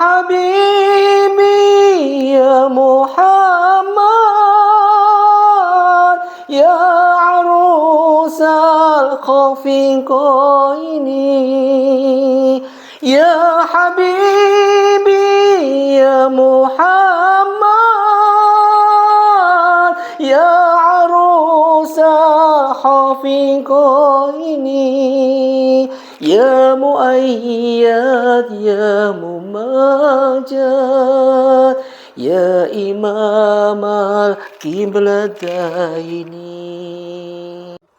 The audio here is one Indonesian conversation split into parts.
habibi ya Muhammad ya arusal khafiqaini ya habibi ya Muhammad ya arusal khafiqaini ya muayyad ya mumajad ya imamal qiblataini.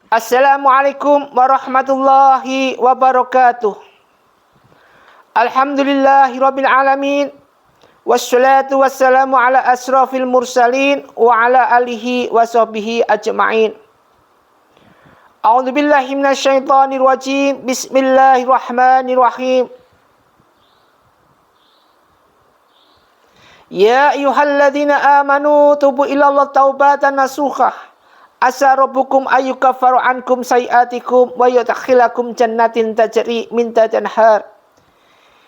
Assalamualaikum warahmatullahi wabarakatuh. Alhamdulillahi rabbil alamin. Wassalatu wassalamu ala asrafil mursalin wa ala alihi wa sahbihi ajma'in. A'udzu billahi minasyaitonir rajim. Bismillahirrahmanirrahim. Ya ayyuhalladzina amanu tubu ilallah taubatan nasuha. Asa rabbukum ayyukaffaru ankum sayiatikum wa yudkhilakum jannatin tajri min tahtiha al-anhar.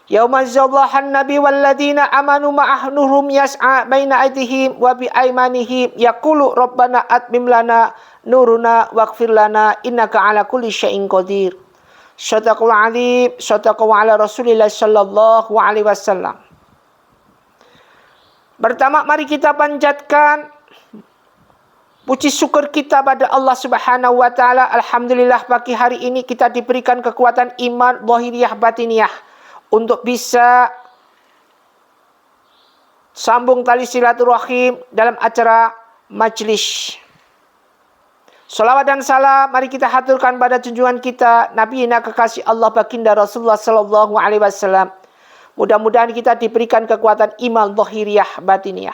Yauma zallahan nabi walladzina amanu ma'ah nurum yas'a baina aydihim wa bi aymanihim yaqulu rabbana atmim lana nuruna waghfir lana innaka ala kulli syai'in qadir. Shadaqul azim, shadaqu ala Rasulillah sallallahu alaihi wasallam. Pertama mari kita panjatkan puji syukur kita pada Allah Subhanahu wa taala. Alhamdulillah pagi hari ini kita diberikan kekuatan iman zahiriyah batiniyah untuk bisa sambung tali silaturahim dalam acara majlis. Salawat dan salam mari kita haturkan pada junjungan kita Nabi kekasih Allah baginda Rasulullah sallallahu alaihi wasallam. Mudah-mudahan kita diberikan kekuatan iman zahiriyah batiniyah.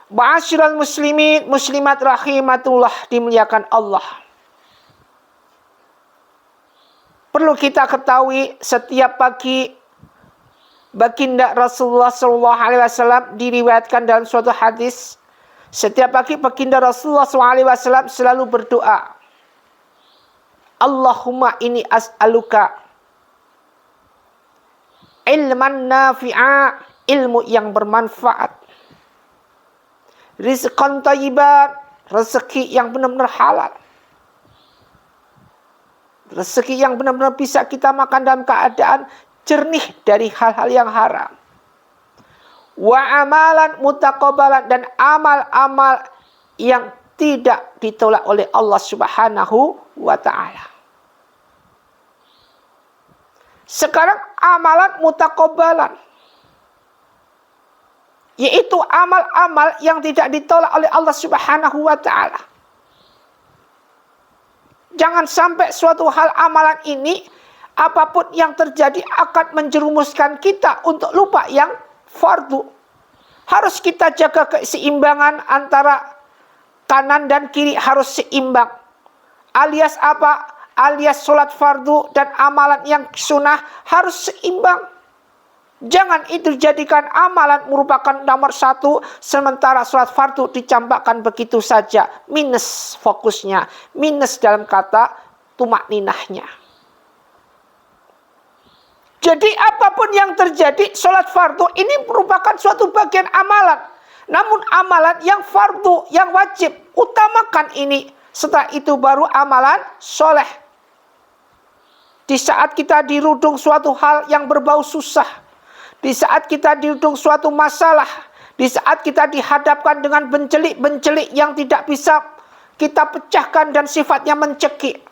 Ma'asyiral muslimin muslimat rahimatullah dimuliakan Allah. Perlu kita ketahui setiap pagi baginda Rasulullah sallallahu alaihi wasallam diriwayatkan dalam suatu hadis, setiap pagi baginda Rasulullah sallallahu alaihi wasallam selalu berdoa, Allahumma inni as'aluka ilman nafi'a, ilmu yang bermanfaat, rizqan thayyiban, rezeki yang benar-benar halal, rezeki yang benar-benar bisa kita makan dalam keadaan jernih dari hal-hal yang haram. Wa amalan mutaqabbalan, dan amal-amal yang tidak ditolak oleh Allah Subhanahu wa taala. Sekarang amalan mutaqabbalan, yaitu amal-amal yang tidak ditolak oleh Allah Subhanahu wa taala. Jangan sampai suatu hal amalan ini apapun yang terjadi akan menjerumuskan kita untuk lupa yang fardu. Harus kita jaga keseimbangan antara kanan dan kiri, harus seimbang. Alias apa? Alias sholat fardu dan amalan yang sunnah harus seimbang. Jangan itu dijadikan amalan merupakan nomor satu, sementara sholat fardu dicampakkan begitu saja. Minus fokusnya, minus dalam kata tumakninahnya. Jadi apapun yang terjadi, sholat fardu ini merupakan suatu bagian amalan. Namun amalan yang fardu, yang wajib, utamakan ini. Setelah itu baru amalan soleh. Di saat kita dirudung suatu hal yang berbau susah, di saat kita dirudung suatu masalah, di saat kita dihadapkan dengan bencelik-bencelik yang tidak bisa kita pecahkan dan sifatnya mencekik.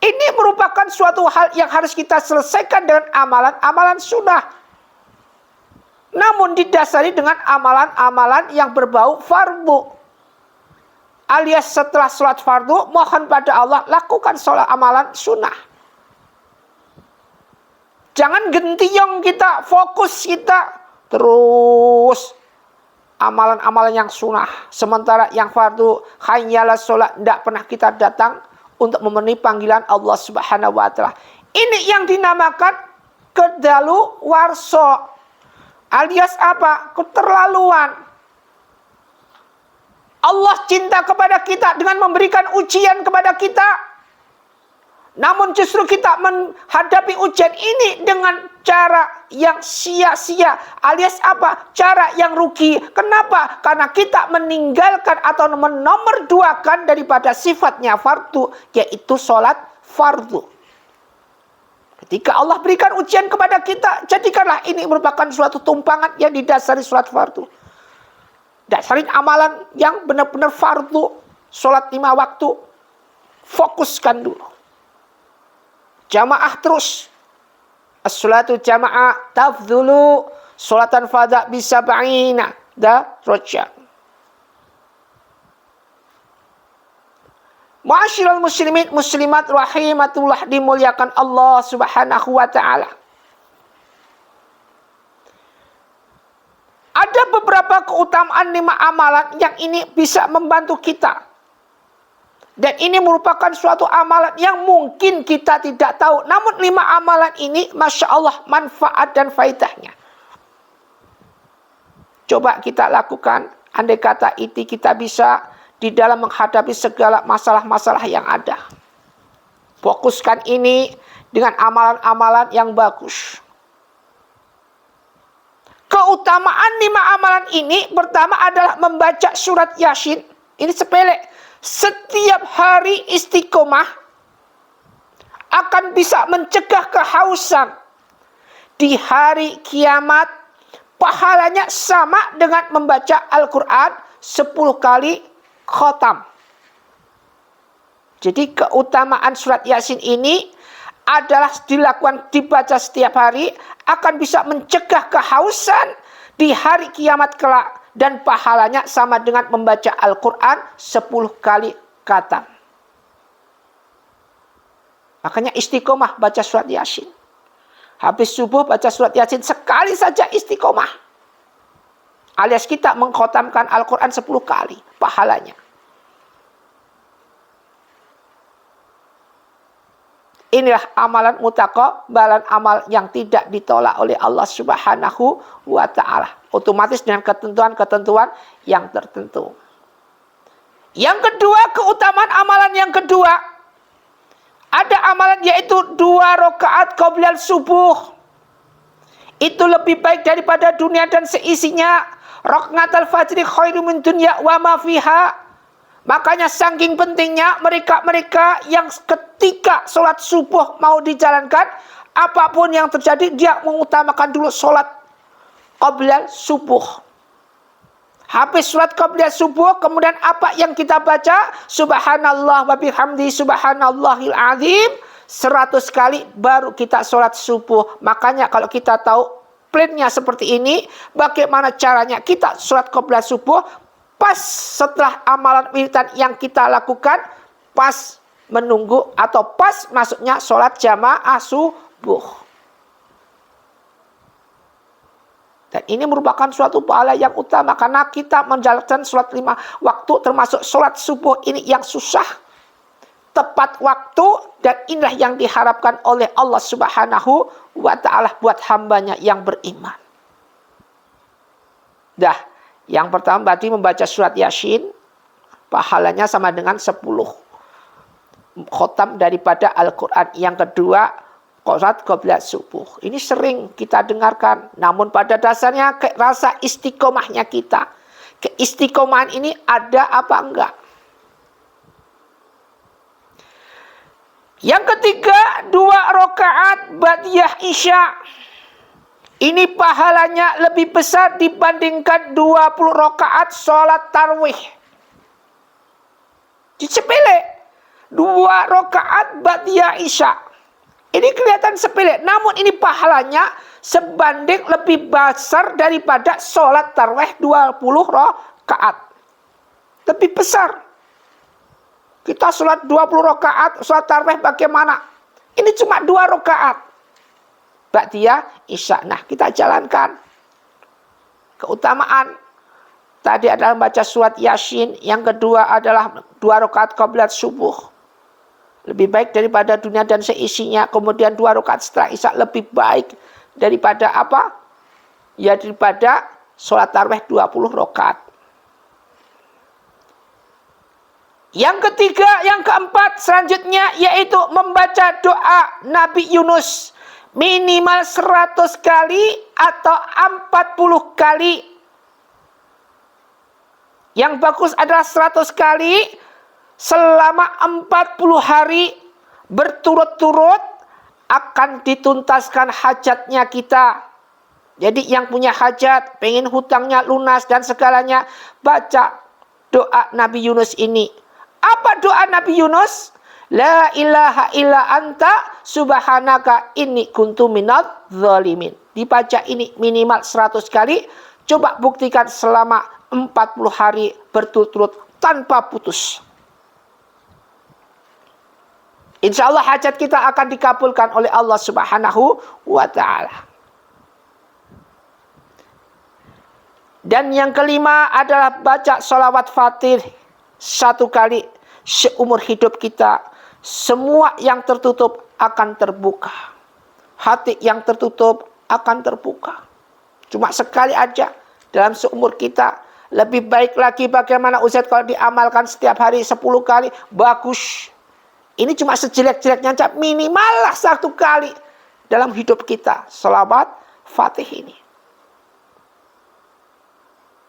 Ini merupakan suatu hal yang harus kita selesaikan dengan amalan-amalan sunnah. Namun didasari dengan amalan-amalan yang berbau fardu. Alias setelah sholat fardu, mohon pada Allah lakukan sholat amalan sunnah. Jangan gentiyong kita, fokus kita terus amalan-amalan yang sunnah. Sementara yang fardu, hayyalah sholat, tidak pernah kita datang untuk memenuhi panggilan Allah Subhanahu wa taala. Ini yang dinamakan kedaluwarsa. Alias apa? Keterlaluan. Allah cinta kepada kita dengan memberikan ujian kepada kita. Namun justru kita menghadapi ujian ini dengan cara yang sia-sia, alias apa? Cara yang rugi. Kenapa? Karena kita meninggalkan atau menomorduakan daripada sifatnya fardu, yaitu sholat fardu. Ketika Allah berikan ujian kepada kita, jadikanlah ini merupakan suatu tumpangan yang didasari sholat fardu. Dasarin amalan yang benar-benar fardu, sholat 5 waktu. Fokuskan dulu. Jamaah terus. As-salatu jamaah tafdhulu salatan fadha bisab'ina darajat. Ma'asyiral muslimin muslimat rahimatullah, dimuliakan Allah Subhanahu wa taala. Ada beberapa keutamaan 5 amalan yang ini bisa membantu kita. Dan ini merupakan suatu amalan yang mungkin kita tidak tahu. Namun 5 amalan ini, Masya Allah, manfaat dan faedahnya. Coba kita lakukan. Andai kata itu kita bisa di dalam menghadapi segala masalah-masalah yang ada. Fokuskan ini dengan amalan-amalan yang bagus. Keutamaan 5 amalan ini, pertama adalah membaca surat Yasin. Ini sepele. Setiap hari istiqomah akan bisa mencegah kehausan. Di hari kiamat pahalanya sama dengan membaca Al-Quran 10 kali khotam. Jadi keutamaan surat Yasin ini adalah dibaca setiap hari akan bisa mencegah kehausan di hari kiamat kelak. Dan pahalanya sama dengan membaca Al-Quran 10 kali khatam. Makanya istiqomah baca surat Yasin. Habis subuh baca surat Yasin sekali saja istiqomah. Alias kita mengkhatamkan Al-Quran 10 kali pahalanya. Inilah amalan mutaqabbalan, amal yang tidak ditolak oleh Allah Subhanahu wa ta'ala. Otomatis dengan ketentuan-ketentuan yang tertentu. Yang kedua, keutamaan amalan yang kedua. Ada amalan yaitu 2 rakaat qoblal subuh. Itu lebih baik daripada dunia dan seisinya. Rakaatul fajri khairum min dunya wa ma fiha. Makanya saking pentingnya mereka-mereka yang ketika sholat subuh mau dijalankan, apapun yang terjadi dia mengutamakan dulu sholat qoblal subuh. Habis sholat qoblal subuh, kemudian apa yang kita baca? Subhanallah wa bihamdi subhanallahil azim 100 kali baru kita sholat subuh. Makanya kalau kita tahu plannya seperti ini, bagaimana caranya kita sholat qoblal subuh? Pas setelah amalan wiridan yang kita lakukan, pas menunggu atau pas masuknya sholat jamaah subuh. Dan ini merupakan suatu pahala yang utama karena kita menjalankan sholat 5 waktu termasuk sholat subuh ini yang susah. Tepat waktu, dan inilah yang diharapkan oleh Allah Subhanahu wa ta'ala buat hambanya yang beriman. Yang pertama berarti membaca surat Yasin, pahalanya sama dengan 10 khotam daripada Al-Quran. Yang kedua, sholat qoblal subuh. Ini sering kita dengarkan, namun pada dasarnya rasa istiqomahnya kita. Keistiqomahan ini ada apa enggak? Yang ketiga, 2 rakaat ba'diyah isya. Ini pahalanya lebih besar dibandingkan 20 rakaat sholat tarawih. Sepele. 2 rakaat ba'diyah isya. Ini kelihatan sepele. Namun ini pahalanya sebanding lebih besar daripada sholat tarawih 20 rakaat. Lebih besar. Kita sholat 20 rakaat, sholat tarawih bagaimana? Ini cuma 2 rakaat. Ba'diyah isya. Nah, kita jalankan. Keutamaan tadi adalah baca surat Yasin. Yang kedua adalah 2 rakaat qoblal subuh. Lebih baik daripada dunia dan seisinya. Kemudian 2 rakaat setelah isya lebih baik daripada apa? Ya daripada sholat tarawih 20 rakaat. Yang ketiga, yang keempat selanjutnya yaitu membaca doa Nabi Yunus minimal 100 kali atau 40 kali. Yang bagus adalah 100 kali selama 40 hari berturut-turut akan dituntaskan hajatnya kita. Jadi yang punya hajat, pengen hutangnya lunas dan segalanya, baca doa Nabi Yunus ini. Apa doa Nabi Yunus? La ilaha illa anta subhanaka inni kuntu minadz zalimin. Dibaca ini minimal 100 kali. Coba buktikan selama 40 hari berturut-turut tanpa putus. Insya Allah hajat kita akan dikabulkan oleh Allah Subhanahu wa ta'ala. Dan yang kelima adalah baca sholawat Fatih 1 kali seumur hidup kita. Semua yang tertutup akan terbuka. Hati yang tertutup akan terbuka. Cuma sekali aja dalam seumur kita. Lebih baik lagi bagaimana Ustaz kalau diamalkan setiap hari 10 kali. Bagus. Ini cuma sejelek-jeleknya aja. Minimal lah 1 kali dalam hidup kita. Sholawat Fatih ini.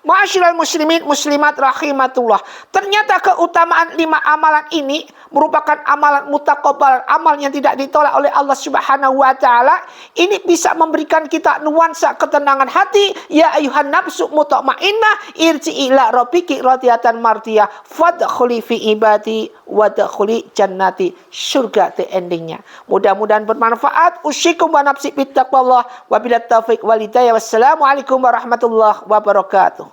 Ma'asyiral muslimin muslimat rahimatullah. Ternyata keutamaan 5 amalan ini merupakan amalan mutaqabbal, amal yang tidak ditolak oleh Allah Subhanahu wa taala. Ini bisa memberikan kita nuansa ketenangan hati. Ya ayuhan nafsu mutmainnah irji'i ila rabbiki radiyatan mardiyah fadkhuli fi ibadi wadkhuli jannati. Surga the endingnya. Mudah-mudahan bermanfaat. Usyikum wa nafsi bittaqwallah wa billahi taufiq wal hidayah. Wassalamualaikum warahmatullahi wabarakatuh.